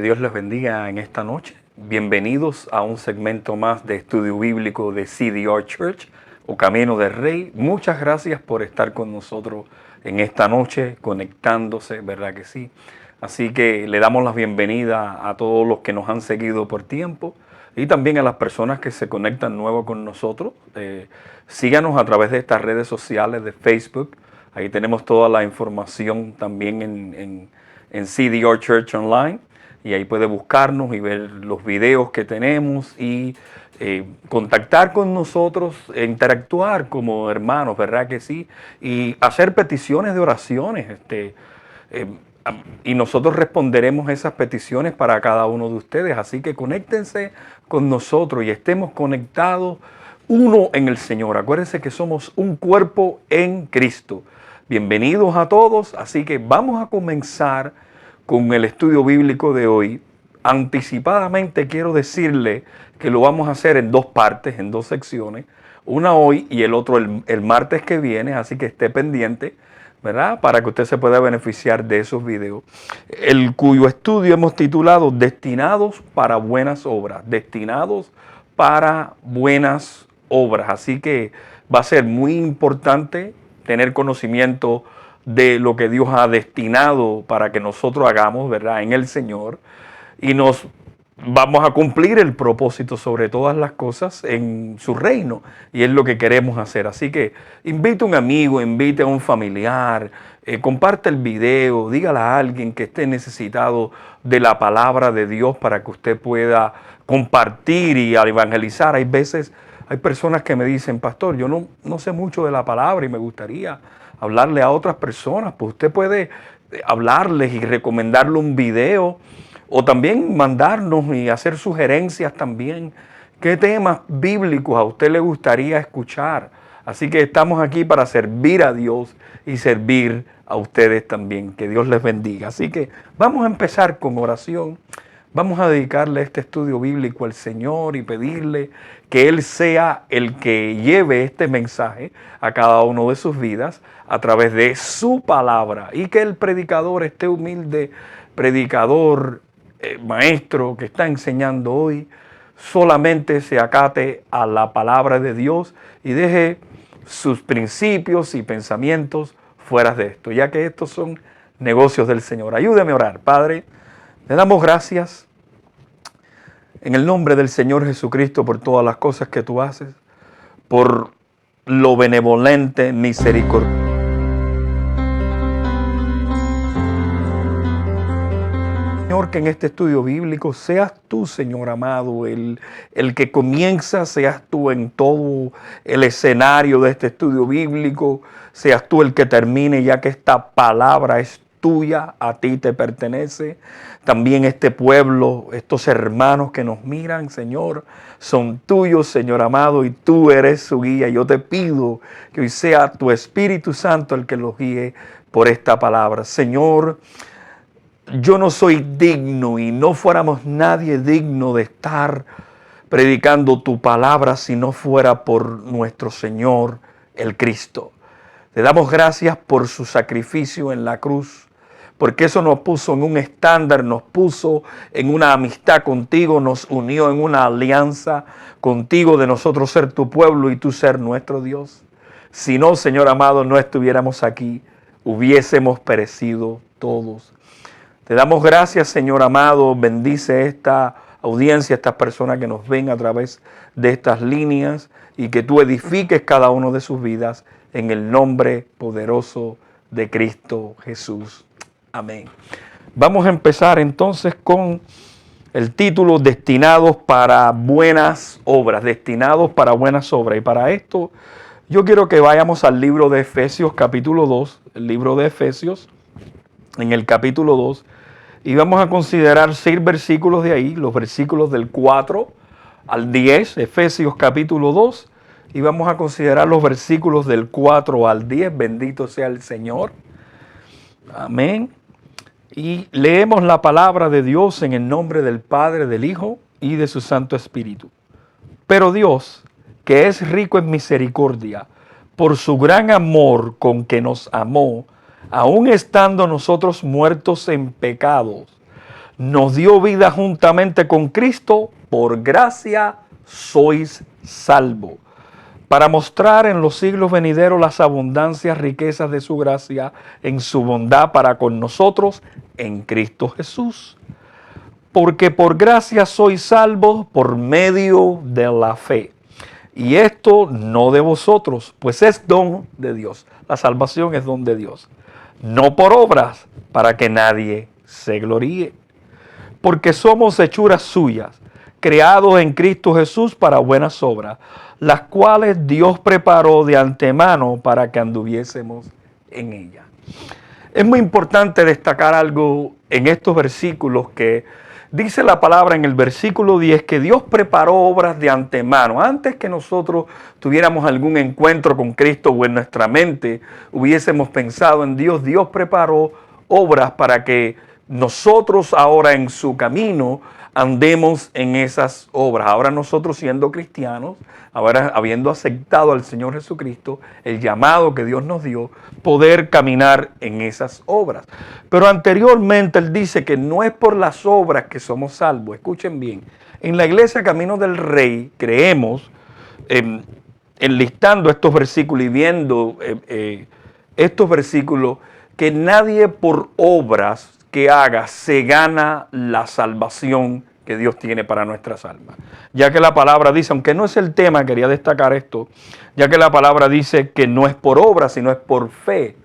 Dios les bendiga en esta noche. Bienvenidos a un segmento más de estudio bíblico de CDR Church o Camino del Rey. Muchas gracias por estar con nosotros en esta noche, conectándose, ¿verdad que sí? Así que le damos la bienvenida a todos los que nos han seguido por tiempo y también a las personas que se conectan nuevo con nosotros. Síganos a través de estas redes sociales de Facebook. Ahí tenemos toda la información también en CDR Church Online. Y ahí puede buscarnos y ver los videos que tenemos y contactar con nosotros, interactuar como hermanos, ¿verdad que sí? Y hacer peticiones de oraciones. Y nosotros responderemos esas peticiones para cada uno de ustedes. Así que conéctense con nosotros y estemos conectados uno en el Señor. Acuérdense que somos un cuerpo en Cristo. Bienvenidos a todos. Así que vamos a comenzar con el estudio bíblico de hoy. Anticipadamente quiero decirle que lo vamos a hacer en dos partes, en dos secciones. Una hoy y el otro el martes que viene, así que esté pendiente, ¿verdad? Para que usted se pueda beneficiar de esos videos. Cuyo estudio hemos titulado Destinados para buenas obras. Destinados para buenas obras. Así que va a ser muy importante tener conocimiento de lo que Dios ha destinado para que nosotros hagamos, ¿verdad?, en el Señor, y nos vamos a cumplir el propósito sobre todas las cosas en su reino, y es lo que queremos hacer. Así que invite a un amigo, invite a un familiar, comparte el video, dígale a alguien que esté necesitado de la palabra de Dios para que usted pueda compartir y evangelizar. Hay veces, hay personas que me dicen, pastor, yo no sé mucho de la palabra y me gustaría hablarle a otras personas. Pues usted puede hablarles y recomendarle un video o también mandarnos y hacer sugerencias también. ¿Qué temas bíblicos a usted le gustaría escuchar? Así que estamos aquí para servir a Dios y servir a ustedes también. Que Dios les bendiga. Así que vamos a empezar con oración. Vamos a dedicarle este estudio bíblico al Señor y pedirle que Él sea el que lleve este mensaje a cada uno de sus vidas a través de su palabra, y que el predicador, este humilde predicador, maestro que está enseñando hoy, solamente se acate a la palabra de Dios y deje sus principios y pensamientos fuera de esto, ya que estos son negocios del Señor. Ayúdeme a orar. Padre, le damos gracias en el nombre del Señor Jesucristo por todas las cosas que tú haces, por lo benevolente, misericordioso. Señor, que en este estudio bíblico seas tú, Señor amado, el que comienza, seas tú en todo el escenario de este estudio bíblico, seas tú el que termine, ya que esta palabra es tuya, a ti te pertenece. También este pueblo, estos hermanos que nos miran, Señor, son tuyos, Señor amado, y tú eres su guía. Yo te pido que hoy sea tu Espíritu Santo el que los guíe por esta palabra. Señor, yo no soy digno y no fuéramos nadie digno de estar predicando tu palabra si no fuera por nuestro Señor, el Cristo. Te damos gracias por su sacrificio en la cruz, porque eso nos puso en un estándar, nos puso en una amistad contigo, nos unió en una alianza contigo de nosotros ser tu pueblo y tú ser nuestro Dios. Si no, Señor amado, no estuviéramos aquí, hubiésemos perecido todos. Te damos gracias, Señor amado, bendice esta audiencia, estas personas que nos ven a través de estas líneas y que tú edifiques cada uno de sus vidas en el nombre poderoso de Cristo Jesús. Amén. Vamos a empezar entonces con el título Destinados para buenas obras. Destinados para buenas obras. Y para esto yo quiero que vayamos al libro de Efesios capítulo 2. El libro de Efesios en el capítulo 2. Y vamos a considerar 6 versículos de ahí. Los versículos del 4 al 10. Efesios capítulo 2. Y vamos a considerar los versículos del 4 al 10. Bendito sea el Señor. Amén. Y leemos la palabra de Dios en el nombre del Padre, del Hijo y de su Santo Espíritu. Pero Dios, que es rico en misericordia, por su gran amor con que nos amó, aun estando nosotros muertos en pecados, nos dio vida juntamente con Cristo, por gracia sois salvos, para mostrar en los siglos venideros las abundancias riquezas de su gracia en su bondad para con nosotros en Cristo Jesús. Porque por gracia sois salvos por medio de la fe. Y esto no de vosotros, pues es don de Dios. La salvación es don de Dios. No por obras, para que nadie se gloríe. Porque somos hechuras suyas, creados en Cristo Jesús para buenas obras, las cuales Dios preparó de antemano para que anduviésemos en ellas. Es muy importante destacar algo en estos versículos que dice la palabra en el versículo 10 que Dios preparó obras de antemano. Antes que nosotros tuviéramos algún encuentro con Cristo o en nuestra mente hubiésemos pensado en Dios, Dios preparó obras para que nosotros ahora en su camino andemos en esas obras. Ahora nosotros siendo cristianos, ahora habiendo aceptado al Señor Jesucristo, el llamado que Dios nos dio, poder caminar en esas obras. Pero anteriormente Él dice que no es por las obras que somos salvos. Escuchen bien, en la iglesia Camino del Rey creemos, enlistando estos versículos y viendo estos versículos, que nadie por obras que haga se gana la salvación que Dios tiene para nuestras almas. Ya que la palabra dice, aunque no es el tema, quería destacar esto, ya que la palabra dice que no es por obra, sino es por fe,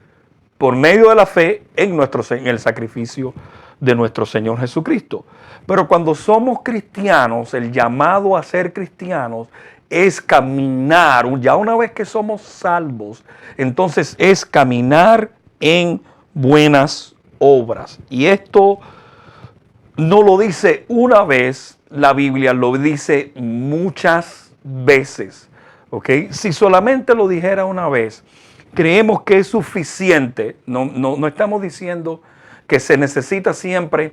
por medio de la fe en el sacrificio de nuestro Señor Jesucristo. Pero cuando somos cristianos, el llamado a ser cristianos es caminar, ya una vez que somos salvos, entonces es caminar en buenas obras. Y esto no lo dice una vez, la Biblia lo dice muchas veces. ¿Ok? Si solamente lo dijera una vez, creemos que es suficiente. No estamos diciendo que se necesita siempre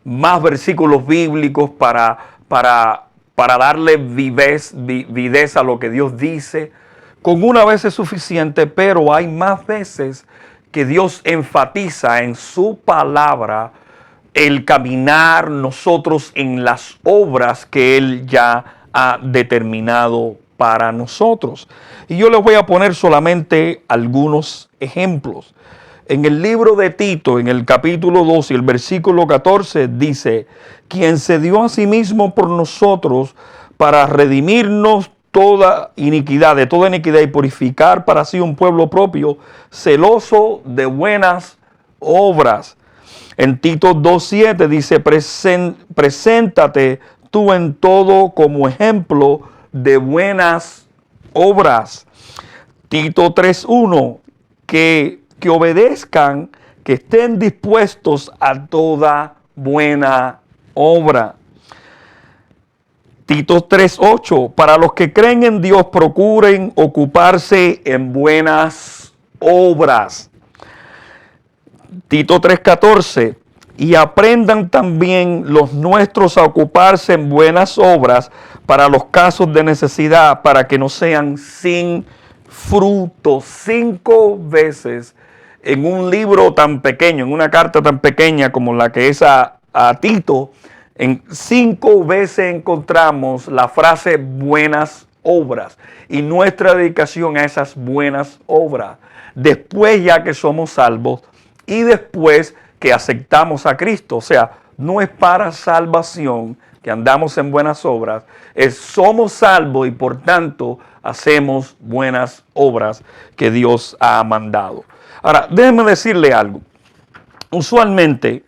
más versículos bíblicos para darle viveza a lo que Dios dice. Con una vez es suficiente, pero hay más veces que Dios enfatiza en su palabra el caminar nosotros en las obras que Él ya ha determinado para nosotros. Y yo les voy a poner solamente algunos ejemplos. En el libro de Tito, en el capítulo 2 y el versículo 14, dice, quien se dio a sí mismo por nosotros para redimirnos toda iniquidad y purificar para sí un pueblo propio, celoso de buenas obras. En Tito 2:7 dice, preséntate tú en todo como ejemplo de buenas obras. Tito 3:1, que obedezcan, que estén dispuestos a toda buena obra. Tito 3:8, para los que creen en Dios, procuren ocuparse en buenas obras. Tito 3:14, y aprendan también los nuestros a ocuparse en buenas obras para los casos de necesidad, para que no sean sin fruto. 5 veces en un libro tan pequeño, en una carta tan pequeña como la que es a Tito, en 5 veces encontramos la frase buenas obras y nuestra dedicación a esas buenas obras. Después ya que somos salvos y después que aceptamos a Cristo. O sea, no es para salvación que andamos en buenas obras, somos salvos y por tanto hacemos buenas obras que Dios ha mandado. Ahora, déjenme decirle algo. Usualmente,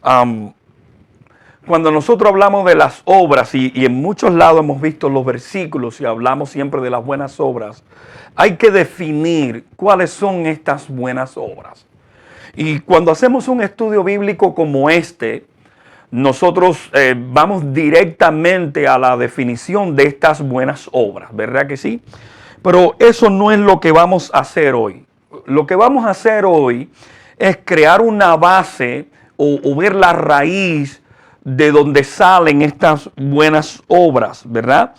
cuando nosotros hablamos de las obras, y en muchos lados hemos visto los versículos y hablamos siempre de las buenas obras, hay que definir cuáles son estas buenas obras. Y cuando hacemos un estudio bíblico como este, nosotros vamos directamente a la definición de estas buenas obras, ¿verdad que sí? Pero eso no es lo que vamos a hacer hoy. Lo que vamos a hacer hoy es crear una base o ver la raíz de donde salen estas buenas obras, ¿verdad?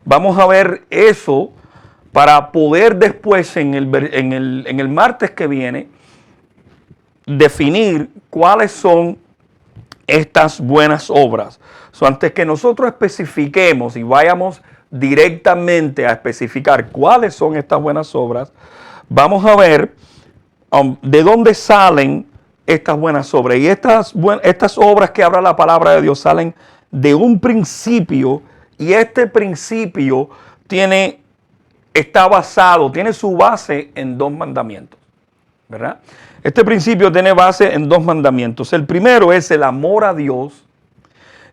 Vamos a ver eso para poder después en el martes que viene definir cuáles son estas buenas obras. Antes que nosotros especifiquemos y vayamos directamente a especificar cuáles son estas buenas obras, vamos a ver de dónde salen estas buenas obras. Y estas obras que habla la palabra de Dios salen de un principio, y este principio tiene su base en dos mandamientos, ¿verdad? Este principio tiene base en dos mandamientos. El primero es el amor a Dios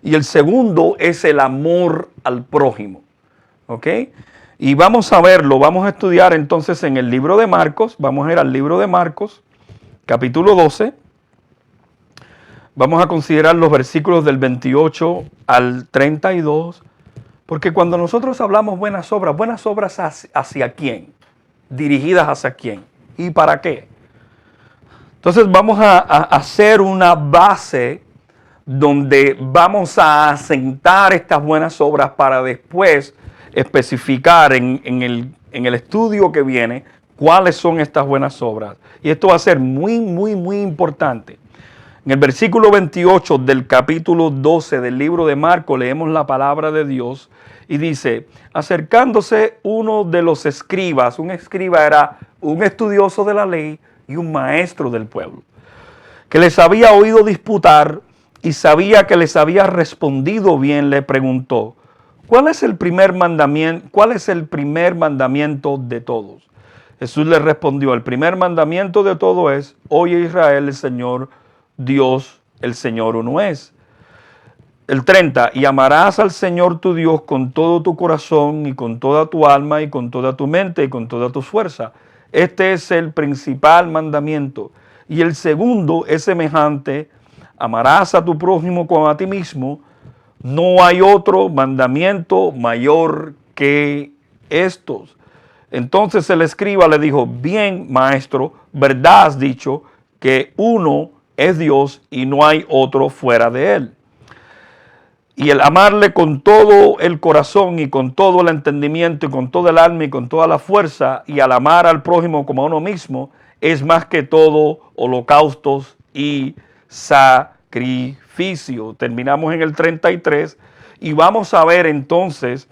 y el segundo es el amor al prójimo. ¿Ok? Y vamos a verlo, vamos a estudiar entonces en el libro de Marcos. Vamos a ir al libro de Marcos, capítulo 12. Vamos a considerar los versículos del 28 al 32. Porque cuando nosotros hablamos buenas obras ¿hacia quién? Dirigidas hacia quién. ¿Y para qué? Entonces vamos a hacer una base donde vamos a asentar estas buenas obras para después especificar en el estudio que viene cuáles son estas buenas obras. Y esto va a ser muy, muy, muy importante. En el versículo 28 del capítulo 12 del libro de Marcos leemos la palabra de Dios y dice: acercándose uno de los escribas, un escriba era un estudioso de la ley y un maestro del pueblo, que les había oído disputar y sabía que les había respondido bien, le preguntó: ¿cuál es el primer mandamiento de todos? Jesús le respondió: el primer mandamiento de todo es: oye Israel, el Señor Dios, el Señor uno es. El 30, y amarás al Señor tu Dios con todo tu corazón y con toda tu alma y con toda tu mente y con toda tu fuerza. Este es el principal mandamiento. Y el segundo es semejante: amarás a tu prójimo como a ti mismo. No hay otro mandamiento mayor que estos. Entonces el escriba le dijo: bien, maestro, verdad has dicho, que uno es Dios y no hay otro fuera de él. Y el amarle con todo el corazón y con todo el entendimiento y con todo el alma y con toda la fuerza, y al amar al prójimo como a uno mismo, es más que todo holocaustos y sacrificio. Terminamos en el 33 y vamos a ver entonces,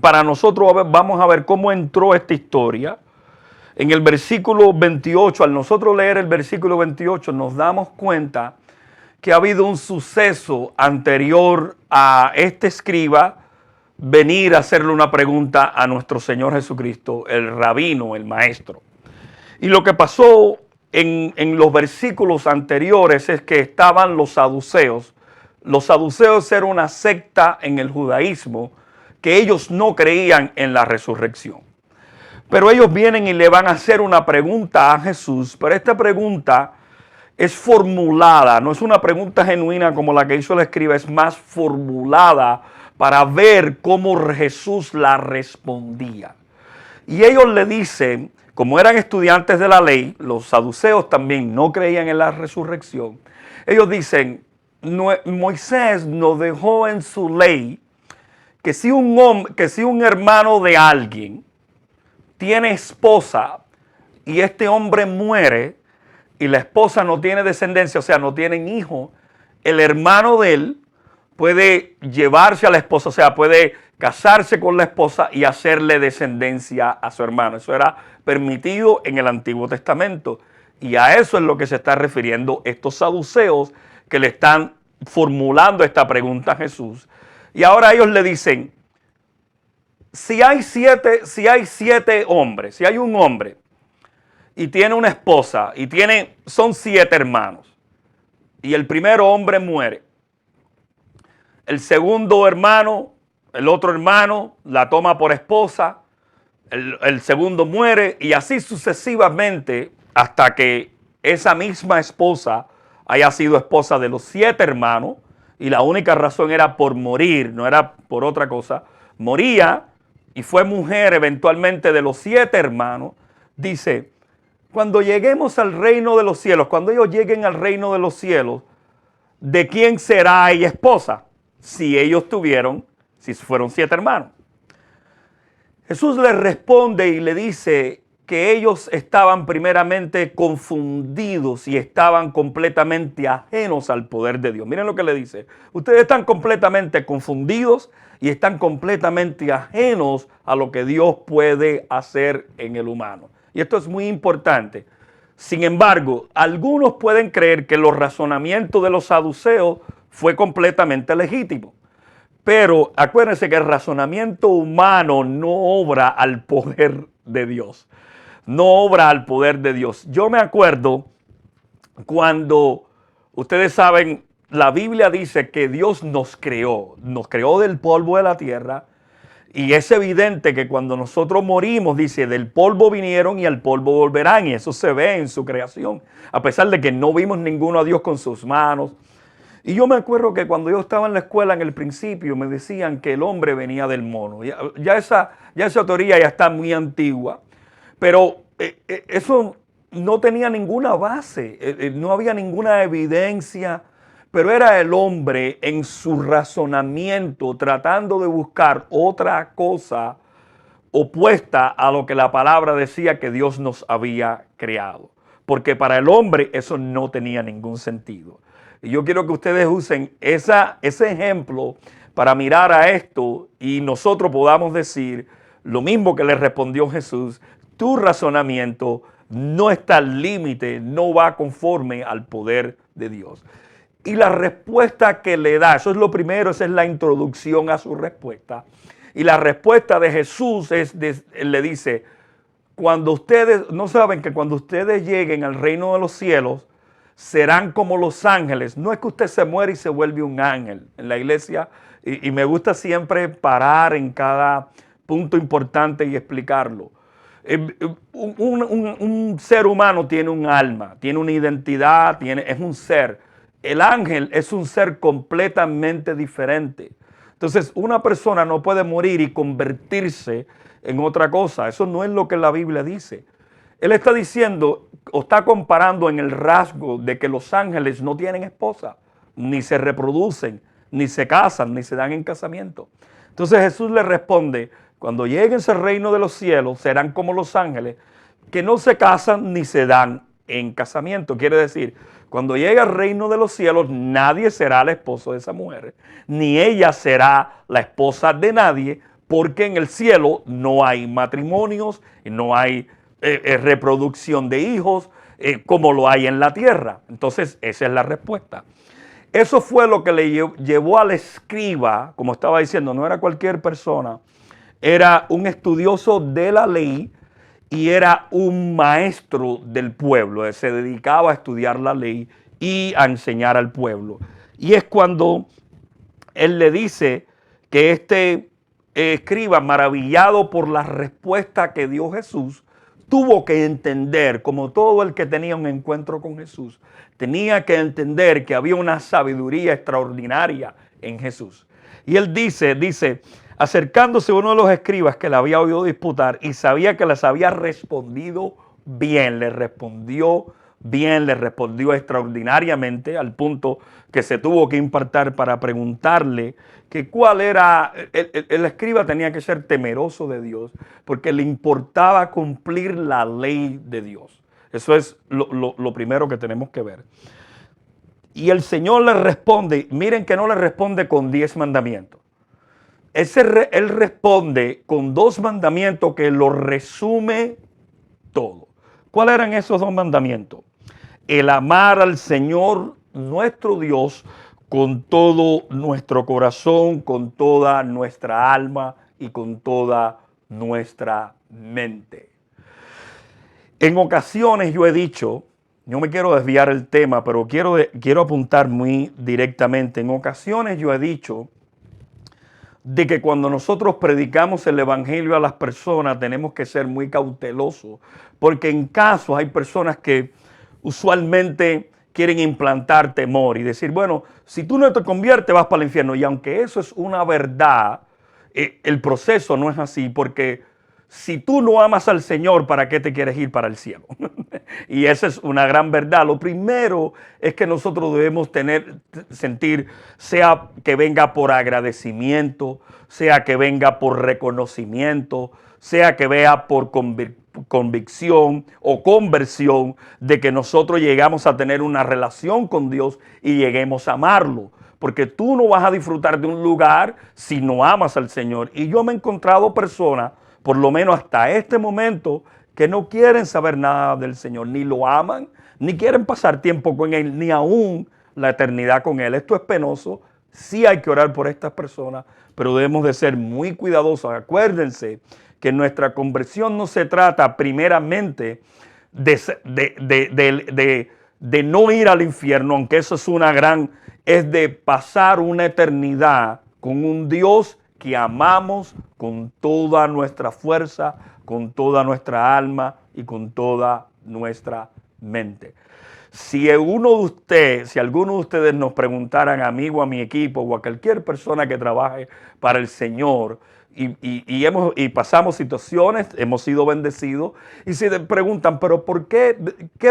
para nosotros vamos a ver cómo entró esta historia. En el versículo 28, al nosotros leer el versículo 28, nos damos cuenta que ha habido un suceso anterior a este escriba venir a hacerle una pregunta a nuestro Señor Jesucristo, el rabino, el maestro. Y lo que pasó en los versículos anteriores es que estaban los saduceos. Los saduceos eran una secta en el judaísmo que ellos no creían en la resurrección. Pero ellos vienen y le van a hacer una pregunta a Jesús, pero esta pregunta es formulada, no es una pregunta genuina como la que hizo el escriba, es más formulada para ver cómo Jesús la respondía. Y ellos le dicen, como eran estudiantes de la ley, los saduceos también no creían en la resurrección, ellos dicen: Moisés nos dejó en su ley que si un hermano de alguien tiene esposa y este hombre muere, y la esposa no tiene descendencia, o sea, no tienen hijo, el hermano de él puede llevarse a la esposa, o sea, puede casarse con la esposa y hacerle descendencia a su hermano. Eso era permitido en el Antiguo Testamento. Y a eso es lo que se está refiriendo estos saduceos que le están formulando esta pregunta a Jesús. Y ahora ellos le dicen: si hay siete hombres, si hay un hombre y tiene una esposa y son 7 hermanos, y el primer hombre muere, el segundo hermano, el otro hermano la toma por esposa, el segundo muere, y así sucesivamente hasta que esa misma esposa haya sido esposa de los 7 hermanos, y la única razón era por morir, no era por otra cosa, moría y fue mujer eventualmente de los 7 hermanos. Dice: cuando lleguemos al reino de los cielos, cuando ellos lleguen al reino de los cielos, ¿de quién será ella esposa? Si fueron 7 hermanos. Jesús le responde y le dice que ellos estaban primeramente confundidos y estaban completamente ajenos al poder de Dios. Miren lo que le dice. Ustedes están completamente confundidos y están completamente ajenos a lo que Dios puede hacer en el humano. Y esto es muy importante. Sin embargo, algunos pueden creer que los razonamientos de los saduceos fue completamente legítimo. Pero acuérdense que el razonamiento humano no obra al poder de Dios. No obra al poder de Dios. Yo me acuerdo cuando, ustedes saben, la Biblia dice que Dios nos creó del polvo de la tierra. Y es evidente que cuando nosotros morimos, dice, del polvo vinieron y al polvo volverán. Y eso se ve en su creación. A pesar de que no vimos ninguno a Dios con sus manos. Y yo me acuerdo que cuando yo estaba en la escuela en el principio me decían que el hombre venía del mono. Ya esa teoría ya está muy antigua. Pero eso no tenía ninguna base. No había ninguna evidencia. Pero era el hombre en su razonamiento tratando de buscar otra cosa opuesta a lo que la palabra decía que Dios nos había creado. Porque para el hombre eso no tenía ningún sentido. Y yo quiero que ustedes usen ese ejemplo para mirar a esto y nosotros podamos decir lo mismo que le respondió Jesús. Tu razonamiento no está al límite, no va conforme al poder de Dios. Y la respuesta que le da, eso es lo primero, esa es la introducción a su respuesta. Y la respuesta de Jesús le dice, cuando ustedes, no saben que cuando ustedes lleguen al reino de los cielos, serán como los ángeles. No es que usted se muere y se vuelve un ángel. En la iglesia, y me gusta siempre parar en cada punto importante y explicarlo. Un ser humano tiene un alma, tiene una identidad, es un ser. El ángel es un ser completamente diferente. Entonces, una persona no puede morir y convertirse en otra cosa. Eso no es lo que la Biblia dice. Él está diciendo o está comparando en el rasgo de que los ángeles no tienen esposa, ni se reproducen, ni se casan, ni se dan en casamiento. Entonces Jesús le responde, cuando lleguen al reino de los cielos, serán como los ángeles, que no se casan ni se dan en casamiento. Quiere decir, cuando llegue al reino de los cielos, nadie será el esposo de esa mujer, ni ella será la esposa de nadie, porque en el cielo no hay matrimonios, no hay reproducción de hijos como lo hay en la tierra. Entonces esa es la respuesta. Eso fue lo que le llevó al escriba, como estaba diciendo, no era cualquier persona, era un estudioso de la ley y era un maestro del pueblo. Se dedicaba a estudiar la ley y a enseñar al pueblo. Y es cuando él le dice que este escriba, maravillado por la respuesta que dio Jesús, tuvo que entender, como todo el que tenía un encuentro con Jesús, tenía que entender que había una sabiduría extraordinaria en Jesús. Y él dice, acercándose uno de los escribas que le había oído disputar y sabía que les había respondido bien, le respondió extraordinariamente, al punto que se tuvo que impartar para preguntarle que cuál era, el escriba tenía que ser temeroso de Dios porque le importaba cumplir la ley de Dios. Eso es lo primero que tenemos que ver. Y el Señor le responde, miren que no le responde con 10 mandamientos. Él responde con 2 mandamientos que lo resume todo. ¿Cuáles eran esos 2 mandamientos? El amar al Señor nuestro Dios con todo nuestro corazón, con toda nuestra alma y con toda nuestra mente. En ocasiones yo he dicho, no me quiero desviar el tema, pero quiero apuntar muy directamente. En ocasiones yo he dicho de que cuando nosotros predicamos el evangelio a las personas tenemos que ser muy cautelosos, porque en casos hay personas que usualmente quieren implantar temor y decir, bueno, si tú no te conviertes vas para el infierno. Y aunque eso es una verdad, el proceso no es así, porque si tú no amas al Señor, ¿para qué te quieres ir para el cielo? Y esa es una gran verdad. Lo primero es que nosotros debemos sentir, sea que venga por agradecimiento, sea que venga por reconocimiento, sea que venga por convicción o conversión de que nosotros llegamos a tener una relación con Dios y lleguemos a amarlo. Porque tú no vas a disfrutar de un lugar si no amas al Señor. Y yo me he encontrado personas, por lo menos hasta este momento, que no quieren saber nada del Señor, ni lo aman, ni quieren pasar tiempo con Él, ni aún la eternidad con Él. Esto es penoso. Sí hay que orar por estas personas, pero debemos de ser muy cuidadosos. Acuérdense que nuestra conversión no se trata primeramente de no ir al infierno, aunque eso es es de pasar una eternidad con un Dios que amamos con toda nuestra fuerza, con toda nuestra alma y con toda nuestra mente. Si alguno de ustedes nos preguntaran a mí o a mi equipo o a cualquier persona que trabaje para el Señor y pasamos situaciones, hemos sido bendecidos y se preguntan, pero ¿por qué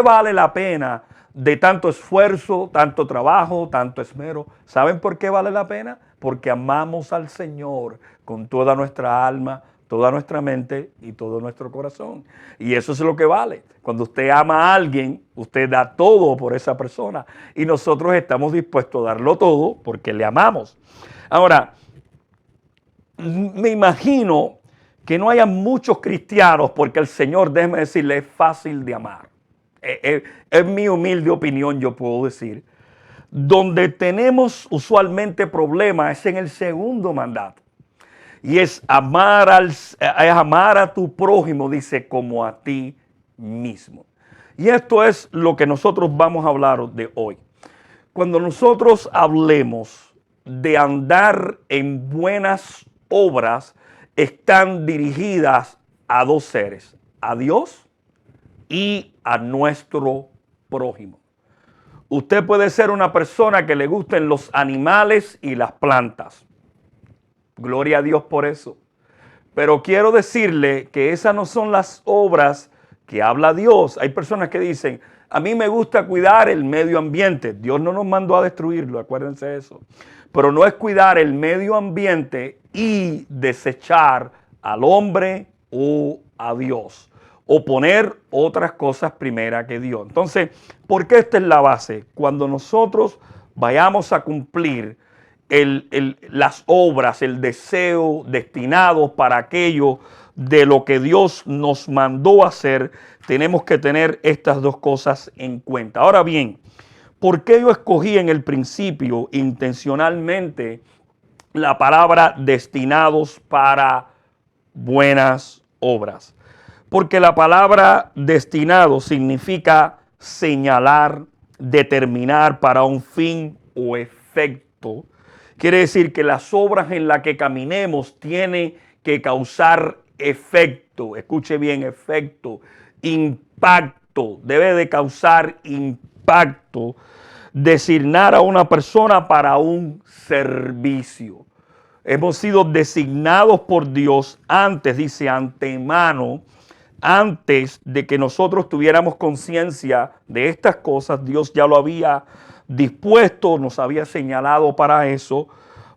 vale la pena de tanto esfuerzo, tanto trabajo, tanto esmero? ¿Saben por qué vale la pena? Porque amamos al Señor con toda nuestra alma, toda nuestra mente y todo nuestro corazón. Y eso es lo que vale. Cuando usted ama a alguien, usted da todo por esa persona. Y nosotros estamos dispuestos a darlo todo porque le amamos. Ahora, me imagino que no haya muchos cristianos porque el Señor, déjeme decirle, es fácil de amar. Es mi humilde opinión, yo puedo decir. Donde tenemos usualmente problemas es en el segundo mandato. Y es amar a tu prójimo, dice, como a ti mismo. Y esto es lo que nosotros vamos a hablar de hoy. Cuando nosotros hablemos de andar en buenas obras, están dirigidas a dos seres, a Dios y a nuestro prójimo. Usted puede ser una persona que le gusten los animales y las plantas. Gloria a Dios por eso. Pero quiero decirle que esas no son las obras que habla Dios. Hay personas que dicen, a mí me gusta cuidar el medio ambiente. Dios no nos mandó a destruirlo, acuérdense de eso. Pero no es cuidar el medio ambiente y desechar al hombre o a Dios. O poner otras cosas primera que Dios. Entonces, ¿por qué esta es la base? Cuando nosotros vayamos a cumplir las obras, el deseo destinados para aquello de lo que Dios nos mandó a hacer, tenemos que tener estas dos cosas en cuenta. Ahora bien, ¿por qué yo escogí en el principio intencionalmente la palabra destinados para buenas obras? Porque la palabra destinado significa señalar, determinar para un fin o efecto. Quiere decir que las obras en las que caminemos tienen que causar efecto. Escuche bien, efecto, impacto. Debe de causar impacto. Designar a una persona para un servicio. Hemos sido designados por Dios antes, dice antemano, antes de que nosotros tuviéramos conciencia de estas cosas. Dios ya lo había dispuesto, nos había señalado para eso,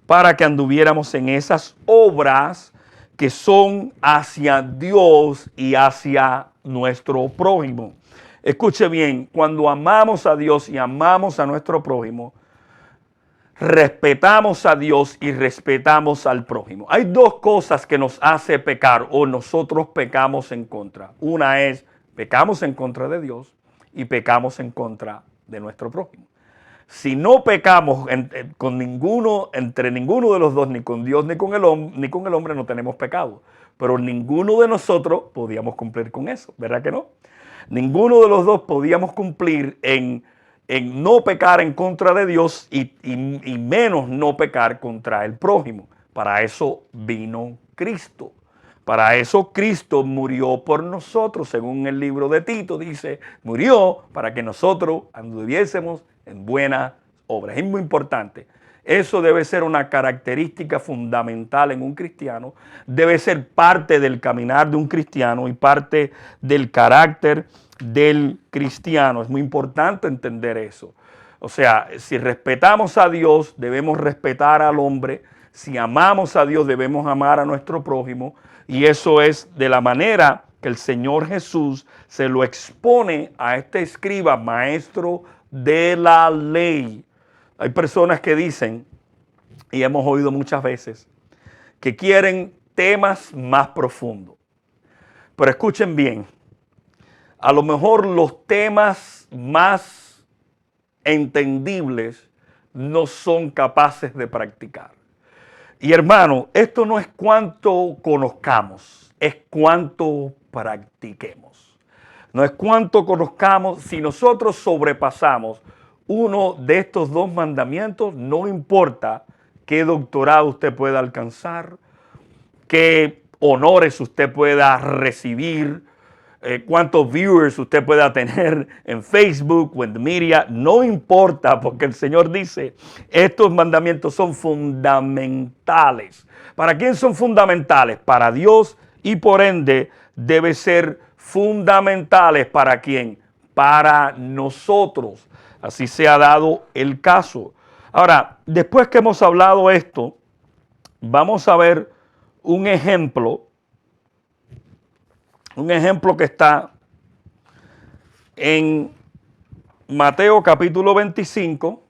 para que anduviéramos en esas obras que son hacia Dios y hacia nuestro prójimo. Escuche bien, cuando amamos a Dios y amamos a nuestro prójimo, respetamos a Dios y respetamos al prójimo. Hay dos cosas que nos hace pecar o nosotros pecamos en contra. Una es pecamos en contra de Dios y pecamos en contra de nuestro prójimo. Si no pecamos entre ninguno de los dos, ni con Dios ni con el hombre, no tenemos pecado. Pero ninguno de nosotros podíamos cumplir con eso, ¿verdad que no? Ninguno de los dos podíamos cumplir en no pecar en contra de Dios y menos no pecar contra el prójimo. Para eso vino Cristo. Para eso Cristo murió por nosotros, según el libro de Tito dice, murió para que nosotros anduviésemos en buenas obras. Es muy importante. Eso debe ser una característica fundamental en un cristiano. Debe ser parte del caminar de un cristiano y parte del carácter del cristiano. Es muy importante entender eso. O sea, si respetamos a Dios, debemos respetar al hombre. Si amamos a Dios, debemos amar a nuestro prójimo. Y eso es de la manera que el Señor Jesús se lo expone a este escriba, maestro de la ley. Hay personas que dicen, y hemos oído muchas veces, que quieren temas más profundos. Pero escuchen bien, a lo mejor los temas más entendibles no son capaces de practicar. Y hermano, esto no es cuánto conozcamos, es cuánto practiquemos. No es cuánto conozcamos, si nosotros sobrepasamos uno de estos dos mandamientos, no importa qué doctorado usted pueda alcanzar, qué honores usted pueda recibir, cuántos viewers usted pueda tener en Facebook o en the media, no importa, porque el Señor dice, estos mandamientos son fundamentales. ¿Para quién son fundamentales? Para Dios, y por ende debe ser fundamentales para quién? Para nosotros. Así se ha dado el caso. Ahora, después que hemos hablado esto, vamos a ver un ejemplo que está en Mateo capítulo 25,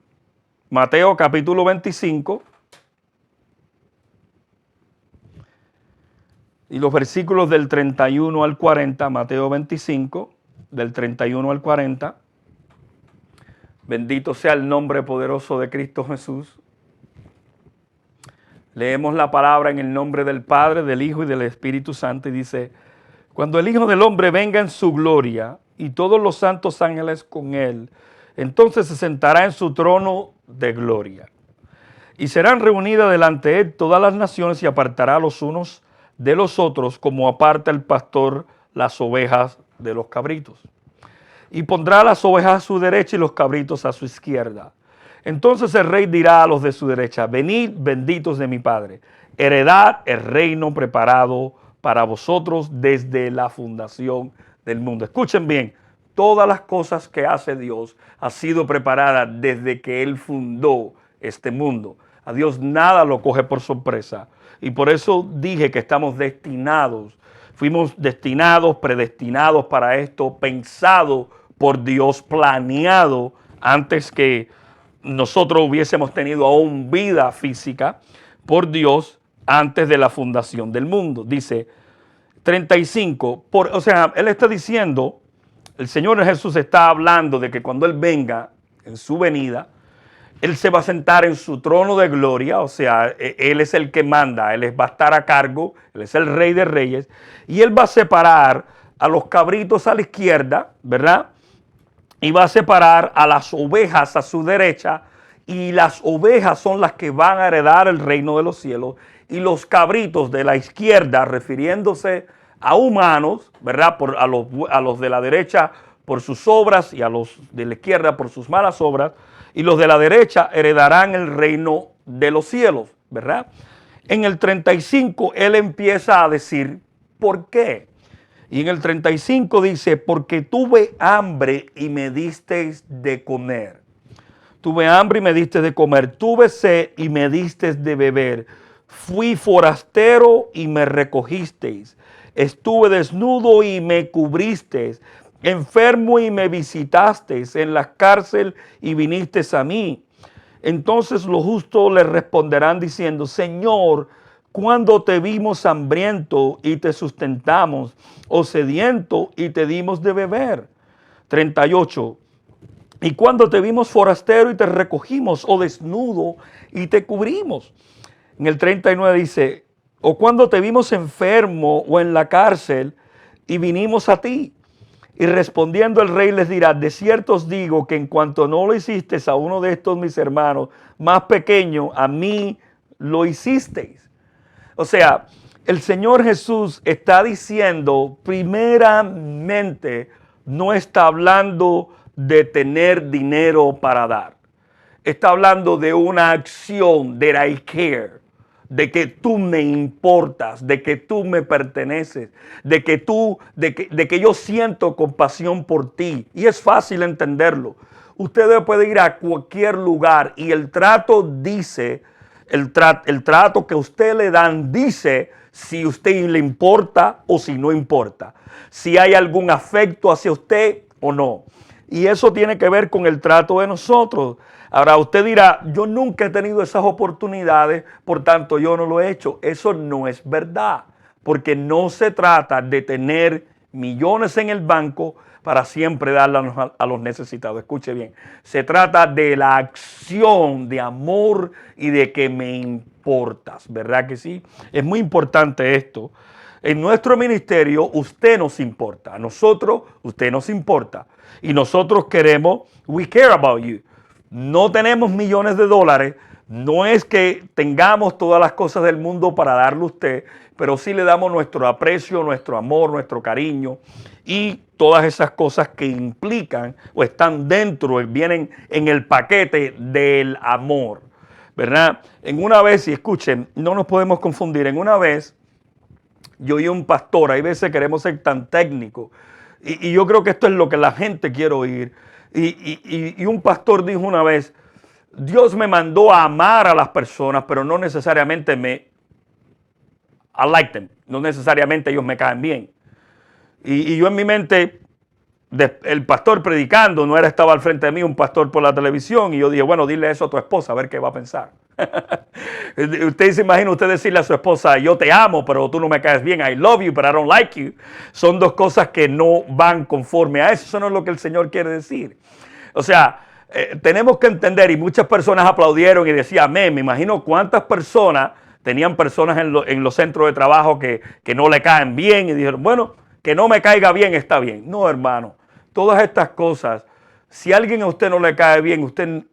y los versículos del 31 al 40, Mateo 25, del 31 al 40. Bendito sea el nombre poderoso de Cristo Jesús. Leemos la palabra en el nombre del Padre, del Hijo y del Espíritu Santo, y dice: cuando el Hijo del Hombre venga en su gloria y todos los santos ángeles con él, entonces se sentará en su trono de gloria. Y serán reunidas delante de él todas las naciones y apartará los unos de los otros como aparta el pastor las ovejas de los cabritos. Y pondrá las ovejas a su derecha y los cabritos a su izquierda. Entonces el rey dirá a los de su derecha: venid, benditos de mi Padre, heredad el reino preparado para vosotros desde la fundación del mundo. Escuchen bien, todas las cosas que hace Dios han sido preparadas desde que Él fundó este mundo. A Dios nada lo coge por sorpresa. Y por eso dije que estamos destinados, fuimos destinados, predestinados para esto, pensado por Dios, planeado antes que nosotros hubiésemos tenido aún vida física por Dios antes de la fundación del mundo. Dice 35, o sea, Él está diciendo, el Señor Jesús está hablando de que cuando Él venga en su venida, Él se va a sentar en su trono de gloria, o sea, Él es el que manda, Él va a estar a cargo, Él es el Rey de Reyes, y Él va a separar a los cabritos a la izquierda, ¿verdad? Y va a separar a las ovejas a su derecha, y las ovejas son las que van a heredar el reino de los cielos, y los cabritos de la izquierda, refiriéndose a humanos, ¿verdad? A los de la derecha por sus obras y a los de la izquierda por sus malas obras, y los de la derecha heredarán el reino de los cielos, ¿verdad? En el 35 él empieza a decir, ¿por qué? Y en el 35 dice, porque tuve hambre y me disteis de comer. Tuve hambre y me diste de comer. Tuve sed y me diste de beber. Fui forastero y me recogisteis. Estuve desnudo y me cubristeis. Enfermo y me visitasteis. En la cárcel y vinisteis a mí. Entonces los justos le responderán diciendo, Señor, cuando te vimos hambriento y te sustentamos, o sediento y te dimos de beber. 38. Y cuando te vimos forastero y te recogimos, o desnudo y te cubrimos. En el 39 dice, o cuando te vimos enfermo o en la cárcel y vinimos a ti. Y respondiendo el rey les dirá, de cierto os digo que en cuanto no lo hicisteis a uno de estos mis hermanos más pequeños, a mí lo hicisteis. O sea, el Señor Jesús está diciendo, primeramente, no está hablando de tener dinero para dar. Está hablando de una acción, de I care, de que tú me importas, de que tú me perteneces, de que yo siento compasión por ti. Y es fácil entenderlo. Usted puede ir a cualquier lugar y el trato dice, el trato que usted le dan dice si usted le importa o si no importa, si hay algún afecto hacia usted o no. Y eso tiene que ver con el trato de nosotros. Ahora usted dirá, yo nunca he tenido esas oportunidades, por tanto yo no lo he hecho. Eso no es verdad, porque no se trata de tener millones en el banco para siempre darle a los necesitados. Escuche bien, se trata de la acción de amor y de que me importas, ¿verdad que sí? Es muy importante esto. En nuestro ministerio usted nos importa, a nosotros usted nos importa y nosotros queremos, we care about you. No tenemos millones de dólares, no es que tengamos todas las cosas del mundo para darle a usted, pero sí le damos nuestro aprecio, nuestro amor, nuestro cariño y todas esas cosas que implican o están dentro, vienen en el paquete del amor, ¿verdad? En una vez, y escuchen, no nos podemos confundir, en una vez yo y un pastor, hay veces queremos ser tan técnicos y yo creo que esto es lo que la gente quiere oír. Y un pastor dijo una vez, Dios me mandó a amar a las personas, pero no necesariamente I like them, no necesariamente ellos me caen bien. Y yo en mi mente, el pastor predicando, estaba al frente de mí un pastor por la televisión y yo dije, bueno, dile eso a tu esposa a ver qué va a pensar. Usted se imagina usted decirle a su esposa, yo te amo, pero tú no me caes bien, I love you, but I don't like you. Son dos cosas que no van conforme a eso. Eso no es lo que el Señor quiere decir. O sea, tenemos que entender, y muchas personas aplaudieron y decían, amén. Me imagino cuántas personas tenían personas en los centros de trabajo que no le caen bien y dijeron, bueno, que no me caiga bien está bien. No, hermano, todas estas cosas, si a alguien a usted no le cae bien, usted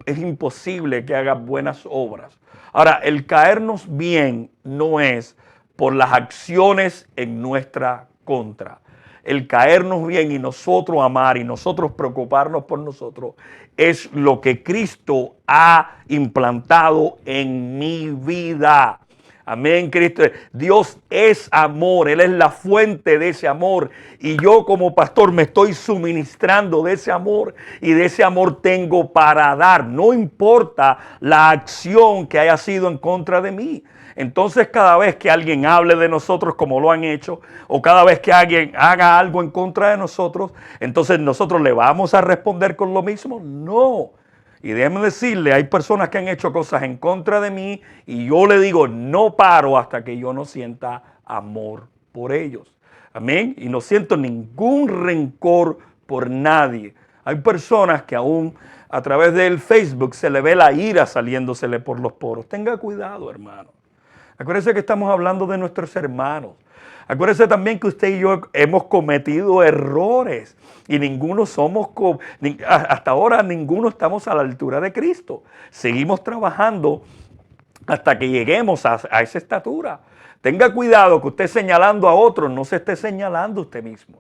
es imposible que haga buenas obras. Ahora, el caernos bien no es por las acciones en nuestra contra. El caernos bien y nosotros amar y nosotros preocuparnos por nosotros es lo que Cristo ha implantado en mi vida. Amén, Cristo. Dios es amor, Él es la fuente de ese amor y yo como pastor me estoy suministrando de ese amor y de ese amor tengo para dar. No importa la acción que haya sido en contra de mí. Entonces cada vez que alguien hable de nosotros como lo han hecho o cada vez que alguien haga algo en contra de nosotros, entonces nosotros le vamos a responder con lo mismo. No. Y déjenme decirle, hay personas que han hecho cosas en contra de mí y yo le digo, no paro hasta que yo no sienta amor por ellos. Amén. Y no siento ningún rencor por nadie. Hay personas que aún a través del Facebook se le ve la ira saliéndosele por los poros. Tenga cuidado, hermano. Acuérdese que estamos hablando de nuestros hermanos. Acuérdese también que usted y yo hemos cometido errores y hasta ahora ninguno estamos a la altura de Cristo. Seguimos trabajando hasta que lleguemos a esa estatura. Tenga cuidado que usted señalando a otros no se esté señalando usted mismo.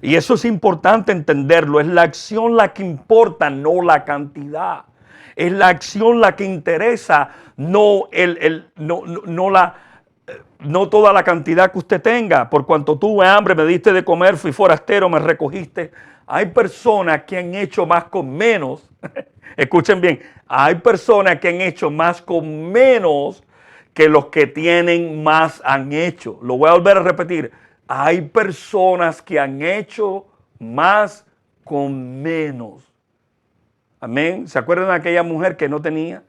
Y eso es importante entenderlo. Es la acción la que importa, no la cantidad. Es la acción la que interesa, no toda la cantidad que usted tenga. Por cuanto tuve hambre, me diste de comer, fui forastero, me recogiste. Hay personas que han hecho más con menos. Escuchen bien, hay personas que han hecho más con menos que los que tienen más han hecho. Lo voy a volver a repetir. Hay personas que han hecho más con menos. Amén. ¿Se acuerdan de aquella mujer que no tenía?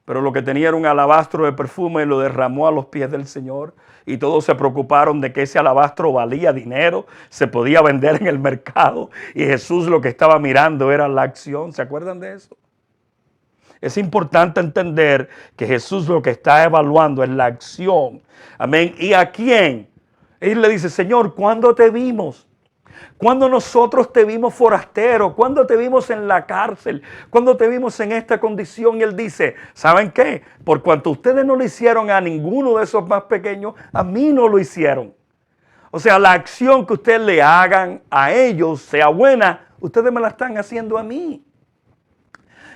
Pero lo que tenía era un alabastro de perfume y lo derramó a los pies del Señor. Y todos se preocuparon de que ese alabastro valía dinero, se podía vender en el mercado. Y Jesús lo que estaba mirando era la acción. ¿Se acuerdan de eso? Es importante entender que Jesús lo que está evaluando es la acción. Amén. ¿Y a quién? Él le dice, Señor, ¿cuándo te vimos? Cuando nosotros te vimos forastero, cuando te vimos en la cárcel, cuando te vimos en esta condición. Y él dice, ¿saben qué? Por cuanto ustedes no lo hicieron a ninguno de esos más pequeños, a mí no lo hicieron. O sea, la acción que ustedes le hagan a ellos, sea buena, ustedes me la están haciendo a mí.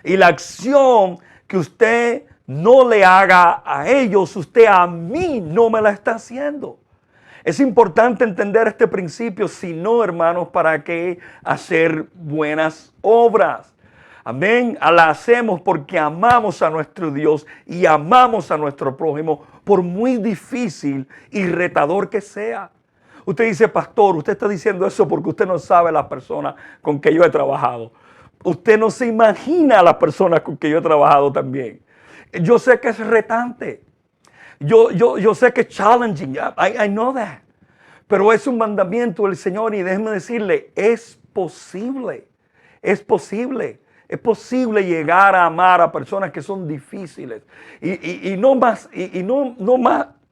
Y la acción que usted no le haga a ellos, usted a mí no me la está haciendo. Es importante entender este principio, si no, hermanos, ¿para qué hacer buenas obras? Amén. La hacemos porque amamos a nuestro Dios y amamos a nuestro prójimo, por muy difícil y retador que sea. Usted dice, pastor, usted está diciendo eso porque usted no sabe las personas con que yo he trabajado. Usted no se imagina a las personas con que yo he trabajado también. Yo sé que es retante. Yo sé que es challenging. I know that. Pero es un mandamiento del Señor y déjeme decirle, es posible. Es posible. Es posible llegar a amar a personas que son difíciles. Y no más,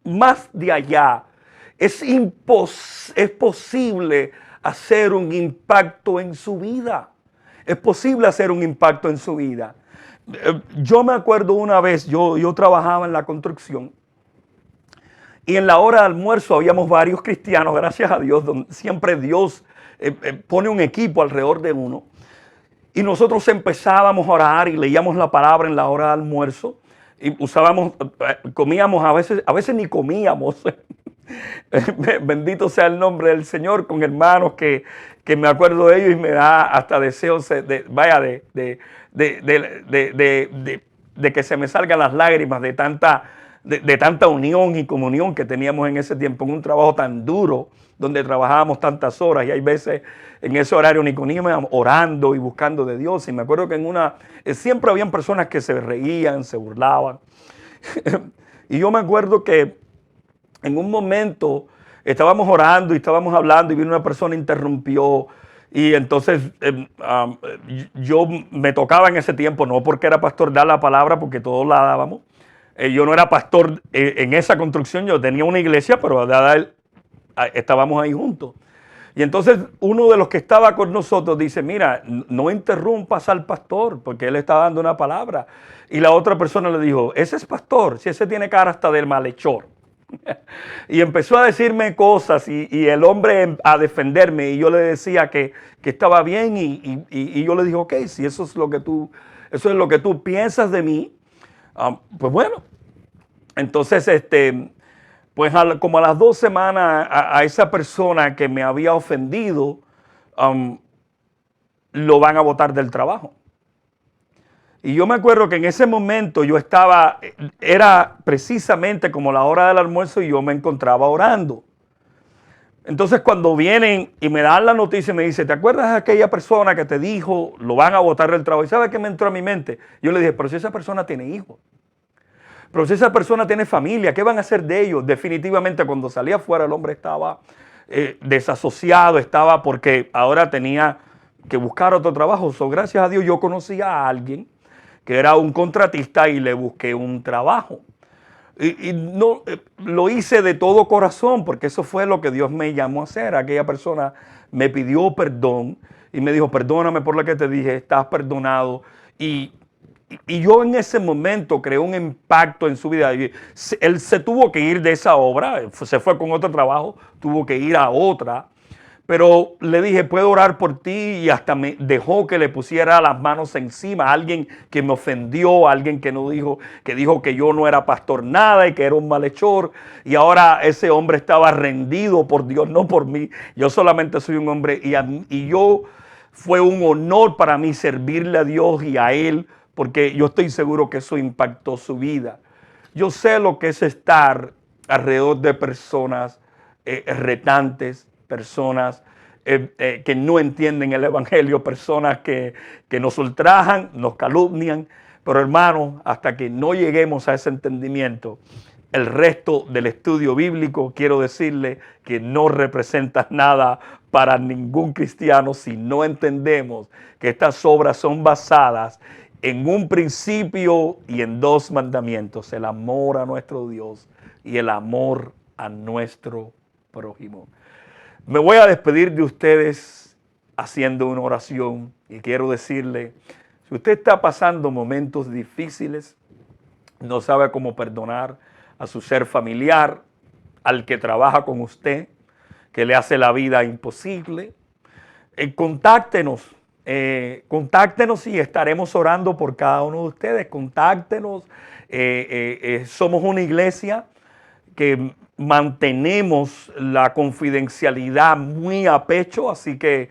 más de allá. Es posible hacer un impacto en su vida. Es posible hacer un impacto en su vida. Yo me acuerdo una vez, yo trabajaba en la construcción y en la hora de almuerzo habíamos varios cristianos, gracias a Dios, donde siempre Dios pone un equipo alrededor de uno. Y nosotros empezábamos a orar y leíamos la palabra en la hora de almuerzo y comíamos, a veces ni comíamos. Bendito sea el nombre del Señor, con hermanos que me acuerdo de ellos y me da hasta deseos de que se me salgan las lágrimas de tanta unión y comunión que teníamos en ese tiempo, en un trabajo tan duro, donde trabajábamos tantas horas y hay veces en ese horario ni comíamos, orando y buscando de Dios. Y me acuerdo que siempre habían personas que se reían, se burlaban. Y yo me acuerdo que en un momento estábamos orando y estábamos hablando y vino una persona, interrumpió y entonces yo me tocaba en ese tiempo, no porque era pastor dar la palabra, porque todos la dábamos. Yo no era pastor en esa construcción, yo tenía una iglesia, pero estábamos ahí juntos. Y entonces uno de los que estaba con nosotros dice, mira, no interrumpas al pastor porque él está dando una palabra. Y la otra persona le dijo, ese es pastor, si ese tiene cara hasta del malhechor. Y empezó a decirme cosas y el hombre a defenderme y yo le decía que estaba bien y yo le dije, ok, si eso es lo que tú piensas de mí, pues bueno. Entonces, pues como a las 2 semanas a esa persona que me había ofendido, lo van a botar del trabajo. Y yo me acuerdo que en ese momento era precisamente como la hora del almuerzo y yo me encontraba orando. Entonces cuando vienen y me dan la noticia y me dicen, ¿te acuerdas de aquella persona que te dijo, lo van a botar del trabajo? ¿Y sabe qué me entró a mi mente? Yo le dije, pero si esa persona tiene hijos, pero si esa persona tiene familia, ¿qué van a hacer de ellos? Definitivamente cuando salí afuera el hombre estaba desasociado, estaba porque ahora tenía que buscar otro trabajo. Gracias a Dios yo conocía a alguien que era un contratista y le busqué un trabajo. Y no, lo hice de todo corazón porque eso fue lo que Dios me llamó a hacer. Aquella persona me pidió perdón y me dijo, perdóname por lo que te dije, estás perdonado. Y yo en ese momento creé un impacto en su vida. Él se tuvo que ir de esa obra, se fue con otro trabajo, tuvo que ir a otra. Pero le dije, puedo orar por ti y hasta me dejó que le pusiera las manos encima a alguien que me ofendió, a alguien que dijo que yo no era pastor nada y que era un malhechor. Y ahora ese hombre estaba rendido por Dios, no por mí. Yo solamente soy un hombre y fue un honor para mí servirle a Dios y a él, porque yo estoy seguro que eso impactó su vida. Yo sé lo que es estar alrededor de personas retantes, personas que no entienden el evangelio, personas que nos ultrajan, nos calumnian, pero hermanos, hasta que no lleguemos a ese entendimiento, el resto del estudio bíblico, quiero decirle que no representa nada para ningún cristiano si no entendemos que estas obras son basadas en un principio y en 2 mandamientos: el amor a nuestro Dios y el amor a nuestro prójimo. Me voy a despedir de ustedes haciendo una oración y quiero decirle, si usted está pasando momentos difíciles, no sabe cómo perdonar a su ser familiar, al que trabaja con usted, que le hace la vida imposible, contáctenos y estaremos orando por cada uno de ustedes. Contáctenos. Somos una iglesia que mantenemos la confidencialidad muy a pecho, así que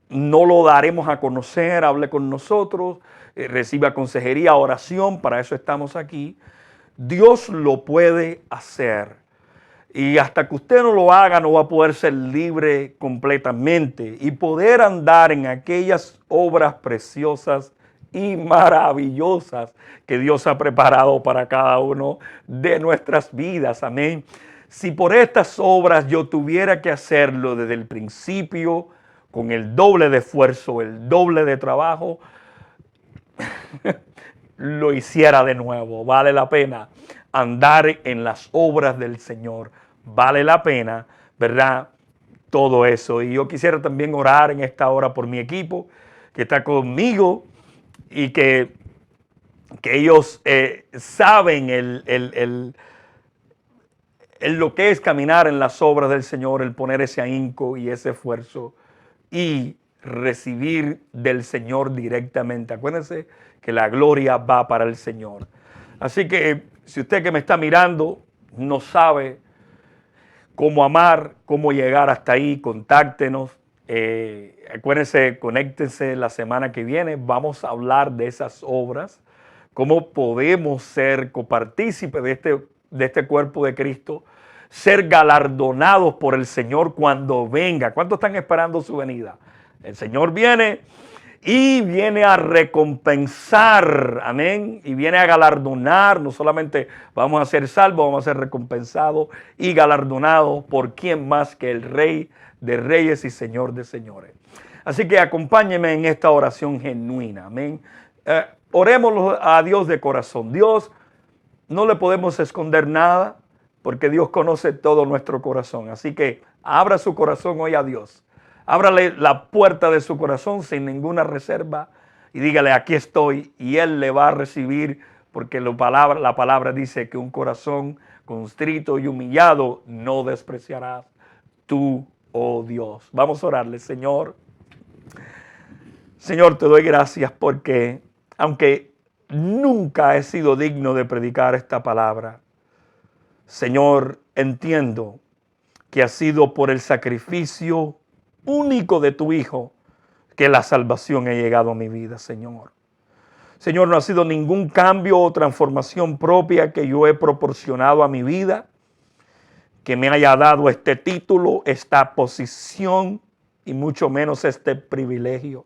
no lo daremos a conocer. Hable con nosotros. reciba consejería, oración, para eso estamos aquí. Dios lo puede hacer. Y hasta que usted no lo haga, no va a poder ser libre completamente y poder andar en aquellas obras preciosas y maravillosas que Dios ha preparado para cada uno de nuestras vidas. Amén. Si por estas obras yo tuviera que hacerlo desde el principio, con el doble de esfuerzo, el doble de trabajo, lo hiciera de nuevo. Vale la pena andar en las obras del Señor. Vale la pena, ¿verdad? Todo eso. Y yo quisiera también orar en esta hora por mi equipo que está conmigo y que ellos saben lo que es caminar en las obras del Señor, el poner ese ahínco y ese esfuerzo y recibir del Señor directamente. Acuérdense que la gloria va para el Señor. Así que si usted que me está mirando no sabe cómo amar, cómo llegar hasta ahí, contáctenos. Acuérdense, conéctense la semana que viene. Vamos a hablar de esas obras, cómo podemos ser copartícipes de este cuerpo de Cristo, ser galardonados por el Señor cuando venga. ¿Cuántos están esperando su venida? El Señor viene y viene a recompensar, amén, y viene a galardonar. No solamente vamos a ser salvos, vamos a ser recompensados y galardonados por quién más que el Rey de Reyes y Señor de Señores. Así que acompáñenme en esta oración genuina, amén. Oremos a Dios de corazón. Dios, no le podemos esconder nada porque Dios conoce todo nuestro corazón. Así que abra su corazón hoy a Dios. Ábrale la puerta de su corazón sin ninguna reserva y dígale, aquí estoy, y Él le va a recibir, porque la palabra dice que un corazón constrito y humillado no despreciarás tú, oh Dios. Vamos a orarle, Señor. Señor, te doy gracias porque aunque nunca he sido digno de predicar esta palabra, Señor, entiendo que ha sido por el sacrificio único de tu Hijo que la salvación ha llegado a mi vida, Señor. Señor, no ha sido ningún cambio o transformación propia que yo he proporcionado a mi vida, que me haya dado este título, esta posición y mucho menos este privilegio.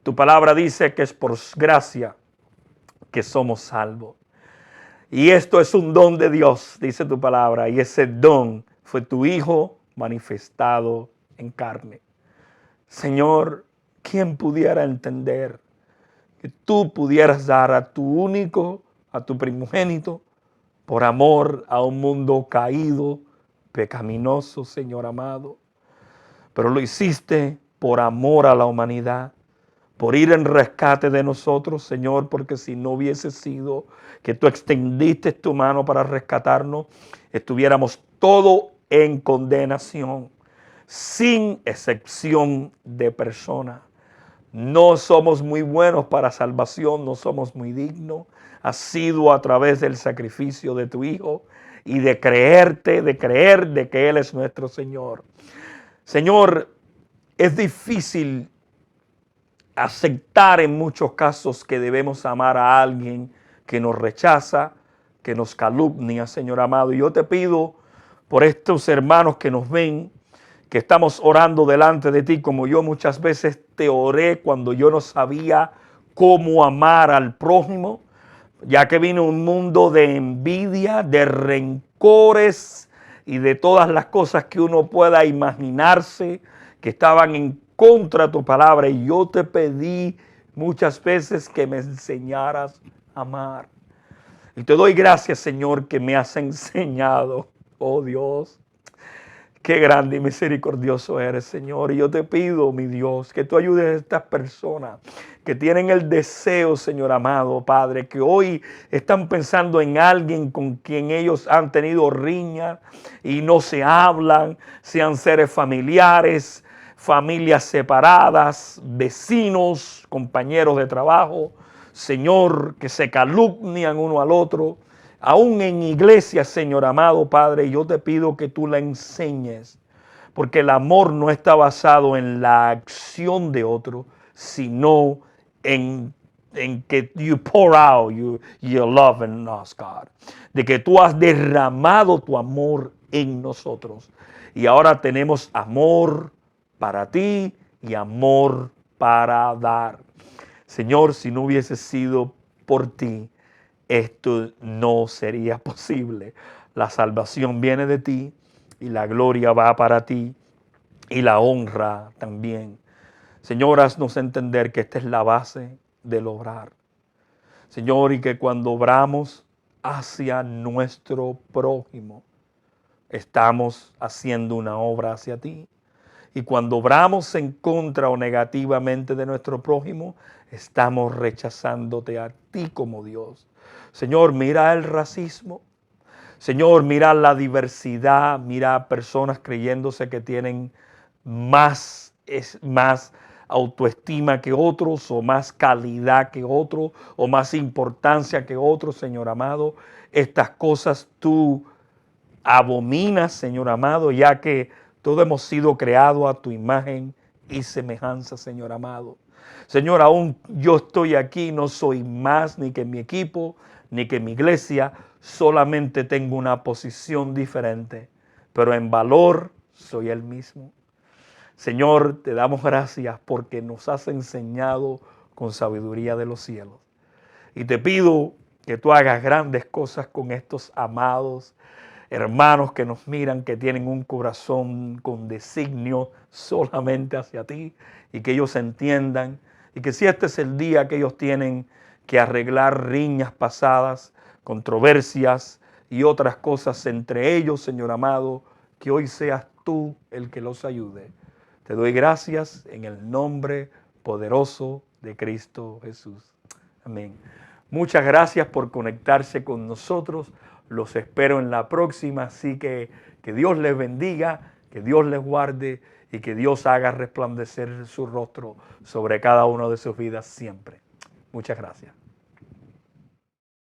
Tu palabra dice que es por gracia que somos salvos. Y esto es un don de Dios, dice tu palabra, y ese don fue tu Hijo manifestado en carne. Señor, ¿quién pudiera entender que tú pudieras dar a tu único, a tu primogénito, por amor a un mundo caído, pecaminoso, Señor amado? Pero lo hiciste por amor a la humanidad, por ir en rescate de nosotros, Señor, porque si no hubiese sido que tú extendiste tu mano para rescatarnos, estuviéramos todos en condenación, sin excepción de persona. No somos muy buenos para salvación, no somos muy dignos. Ha sido a través del sacrificio de tu Hijo y de creer de que Él es nuestro Señor. Señor, es difícil aceptar en muchos casos que debemos amar a alguien que nos rechaza, que nos calumnia, Señor amado. Y yo te pido por estos hermanos que nos ven, que estamos orando delante de ti, como yo muchas veces te oré cuando yo no sabía cómo amar al prójimo, ya que vino un mundo de envidia, de rencores y de todas las cosas que uno pueda imaginarse que estaban en contra de tu palabra. Y yo te pedí muchas veces que me enseñaras a amar. Y te doy gracias, Señor, que me has enseñado, oh Dios. Qué grande y misericordioso eres, Señor. Y yo te pido, mi Dios, que tú ayudes a estas personas que tienen el deseo, Señor amado, Padre, que hoy están pensando en alguien con quien ellos han tenido riña y no se hablan, sean seres familiares, familias separadas, vecinos, compañeros de trabajo, Señor, que se calumnian uno al otro. Aún en iglesia, Señor amado Padre, yo te pido que tú la enseñes, porque el amor no está basado en la acción de otro, sino en en que you pour out your love in us, God. De que tú has derramado tu amor en nosotros. Y ahora tenemos amor para ti y amor para dar. Señor, si no hubiese sido por ti, esto no sería posible. La salvación viene de ti y la gloria va para ti y la honra también. Señor, haznos entender que esta es la base del obrar. Señor, y que cuando obramos hacia nuestro prójimo, estamos haciendo una obra hacia ti. Y cuando obramos en contra o negativamente de nuestro prójimo, estamos rechazándote a ti como Dios. Señor, mira el racismo. Señor, mira la diversidad. Mira personas creyéndose que tienen más autoestima que otros, o más calidad que otros, o más importancia que otros, Señor amado. Estas cosas tú abominas, Señor amado, ya que todos hemos sido creados a tu imagen y semejanza, Señor amado. Señor, aún yo estoy aquí, no soy más ni que mi equipo, ni que mi iglesia, solamente tengo una posición diferente, pero en valor soy el mismo. Señor, te damos gracias porque nos has enseñado con sabiduría de los cielos. Y te pido que tú hagas grandes cosas con estos amados hermanos que nos miran, que tienen un corazón con designio solamente hacia ti, y que ellos entiendan, y que si este es el día que ellos tienen que arreglar riñas pasadas, controversias y otras cosas entre ellos, Señor amado, que hoy seas tú el que los ayude. Te doy gracias en el nombre poderoso de Cristo Jesús. Amén. Muchas gracias por conectarse con nosotros. Los espero en la próxima. Así que Dios les bendiga, que Dios les guarde y que Dios haga resplandecer su rostro sobre cada uno de sus vidas siempre. Muchas gracias.